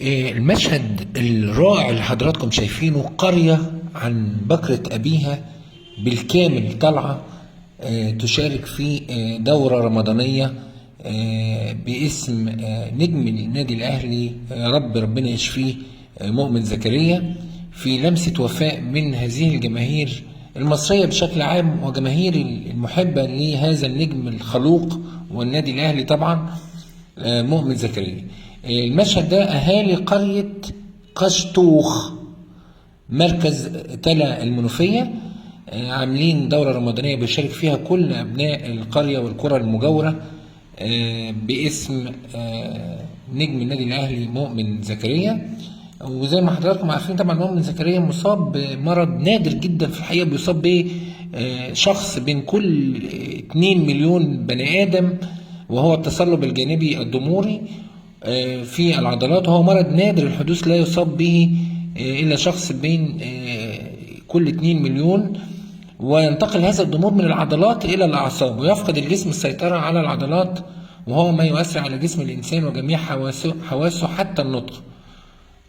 المشهد الرائع اللي حضراتكم شايفينه، قرية عن بكرة أبيها بالكامل طالعة تشارك في دورة رمضانية باسم نجم النادي الأهلي، ربنا يشفيه، مؤمن زكريا، في لمسة وفاء من هذه الجماهير المصرية بشكل عام وجماهير المحبة لهذا النجم الخلوق والنادي الأهلي طبعا، مؤمن زكريا. المشهد ده أهالي قرية قشطوخ مركز تلا المنوفية عاملين دورة رمضانية بيشارك فيها كل أبناء القرية والقرى المجاورة باسم نجم النادي الأهلي مؤمن زكريا. وزي ما حضراتكم عارفين طبعا مؤمن زكريا مصاب بمرض نادر جدا في الحقيقة، بيصاب به شخص بين كل 2 مليون بني آدم، وهو التصلب الجانبي الضموري في العضلات، وهو مرض نادر الحدوث لا يصاب به إلا شخص بين كل 2 مليون، وينتقل هذا الضمور من العضلات إلى الأعصاب، ويفقد الجسم السيطرة على العضلات، وهو ما يؤثر على جسم الإنسان وجميع حواسه حتى النطق.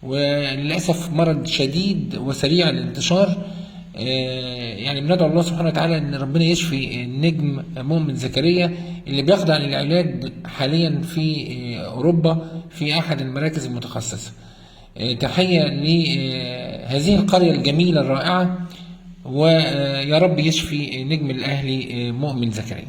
وللأسف مرض شديد وسريع الانتشار. يعني بندعو الله سبحانه وتعالى ان ربنا يشفي النجم مؤمن زكريا اللي بيخضع للعلاج حاليا في اوروبا في احد المراكز المتخصصة. تحية لهذه القرية الجميلة الرائعة، ويا رب يشفي نجم الاهلي مؤمن زكريا.